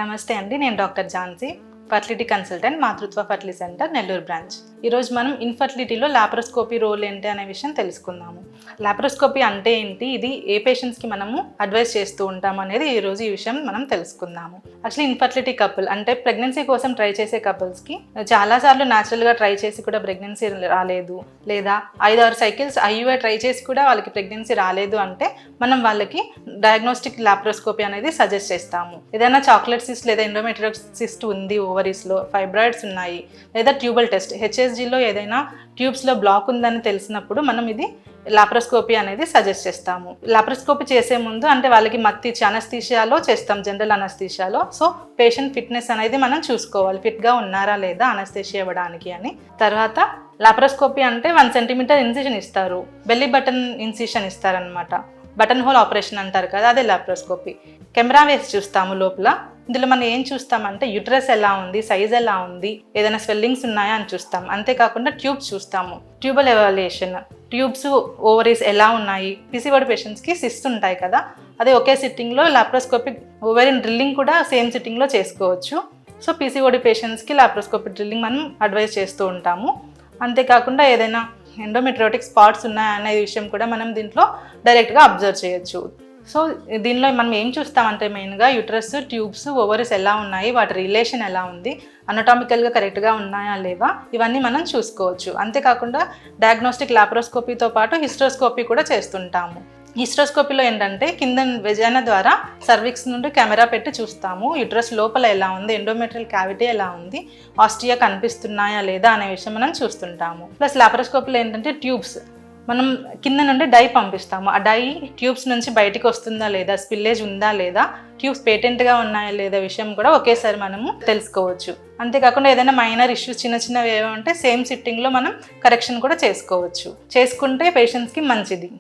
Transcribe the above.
నమస్తే అండి, నేను డాక్టర్ ఝాన్సీ, ఫర్టిలిటీ కన్సల్టెంట్, మాతృత్వ ఫర్టిలిటీ సెంటర్, నెల్లూరు బ్రాంచ్. ఈరోజు మనం ఇన్ఫర్టిలిటీలో లాప్రోస్కోపీ రోల్ ఏంటి అనే విషయం తెలుసుకుందాము. లాప్రోస్కోపీ అంటే ఏంటి, ఇది ఏ పేషెంట్స్కి మనము అడ్వైస్ చేస్తూ ఉంటాం అనేది ఈరోజు ఈ విషయం మనం తెలుసుకుందాము. యాక్చువల్లీ ఇన్ఫర్టిలిటీ కపుల్ అంటే ప్రెగ్నెన్సీ కోసం ట్రై చేసే కపుల్స్కి చాలాసార్లు న్యాచురల్గా ట్రై చేసి కూడా ప్రెగ్నెన్సీ రాలేదు, లేదా 5-6 సైకిల్స్ ఐయుఐ ట్రై చేసి కూడా వాళ్ళకి ప్రెగ్నెన్సీ రాలేదు అంటే మనం వాళ్ళకి డయాగ్నోస్టిక్ లాప్రోస్కోపీ అనేది సజెస్ట్ చేస్తాము. ఏదైనా చాక్లెట్ సిస్ట్ లేదా ఎండోమెట్రియోటిక్ సిస్ట్ ఉంది, ఓవరీస్లో ఫైబ్రాయిడ్స్ ఉన్నాయి, లేదా ట్యూబల్ టెస్ట్ హెచ్ఎస్జీలో ఏదైనా ట్యూబ్స్లో బ్లాక్ ఉందని తెలిసినప్పుడు మనం ఇది లాప్రోస్కోపీ అనేది సజెస్ట్ చేస్తాము. లాప్రోస్కోపీ చేసే ముందు అంటే వాళ్ళకి మత్తు ఇచ్చి అనస్థీషియాలో చేస్తాం, జనరల్ అనస్థీషియాలో. సో పేషెంట్ ఫిట్నెస్ అనేది మనం చూసుకోవాలి, ఫిట్గా ఉన్నారా లేదా అనస్థీషియా ఇవ్వడానికి అని. తర్వాత లాప్రోస్కోపీ అంటే 1 సెంటీమీటర్ ఇన్సిషన్ ఇస్తారు, బెల్లీ బటన్ ఇన్సిషన్ ఇస్తారనమాట. బటన్ హోల్ ఆపరేషన్ అంటారు కదా, అదే లాప్రోస్కోపీ. కెమెరా వేసి చూస్తాము లోపల. ఇందులో మనం ఏం చూస్తామంటే యూట్రస్ ఎలా ఉంది, సైజ్ ఎలా ఉంది, ఏదైనా స్వెల్లింగ్స్ ఉన్నాయా అని చూస్తాం. అంతేకాకుండా ట్యూబ్స్ చూస్తాము, ట్యూబల్ ఎవాల్యుయేషన్, ట్యూబ్స్ ఓవరీస్ ఎలా ఉన్నాయి. పీసీఓడి పేషెంట్స్కి సిస్ట్ ఉంటాయి కదా, అదే ఒకే సిట్టింగ్లో లాప్రోస్కోపిక్ ఓవరీన్ డ్రిల్లింగ్ కూడా సేమ్ సిట్టింగ్లో చేసుకోవచ్చు. సో పీసీఓడి పేషెంట్స్కి లాప్రోస్కోపిక్ డ్రిల్లింగ్ మనం అడ్వైస్ చేస్తూ ఉంటాము. అంతేకాకుండా ఏదైనా ఎండోమెట్రియోటిక్ స్పాట్స్ ఉన్నాయా అనే విషయం కూడా మనం దీంట్లో డైరెక్ట్గా అబ్జర్వ్ చేయొచ్చు. సో దీనిలో మనం ఏం చూస్తామంటే మెయిన్గా యూట్రస్, ట్యూబ్స్, ఓవరీస్ ఎలా ఉన్నాయి, వాటి రిలేషన్ ఎలా ఉంది, అనటామికల్గా కరెక్ట్గా ఉన్నాయా లేవా, ఇవన్నీ మనం చూసుకోవచ్చు. అంతేకాకుండా డయాగ్నోస్టిక్ లాప్రోస్కోపీతో పాటు హిస్ట్రోస్కోపీ కూడా చేస్తుంటాము. హిస్ట్రోస్కోపీలో ఏంటంటే కింద వెజైనా ద్వారా సర్విక్స్ నుండి కెమెరా పెట్టి చూస్తాము, యూట్రస్ లోపల ఎలా ఉంది, ఎండోమెట్రియల్ క్యావిటీ ఎలా ఉంది, ఆస్టియా కనిపిస్తున్నాయా లేదా అనే విషయం మనం చూస్తుంటాము. ప్లస్ లాప్రోస్కోపీలో ఏంటంటే ట్యూబ్స్ మనం కింద నుండి డై పంపిస్తాము, ఆ డై ట్యూబ్స్ నుంచి బయటికి వస్తుందా లేదా, స్పిల్లేజ్ ఉందా లేదా, ట్యూబ్స్ పేటెంట్గా ఉన్నాయా లేదా విషయం కూడా ఒకేసారి మనము తెలుసుకోవచ్చు. అంతేకాకుండా ఏదైనా మైనర్ ఇష్యూస్ చిన్న చిన్నవి ఏమంటే సేమ్ సిట్టింగ్లో మనం కరెక్షన్ కూడా చేసుకోవచ్చు. చేసుకుంటే పేషెంట్స్కి మంచిది.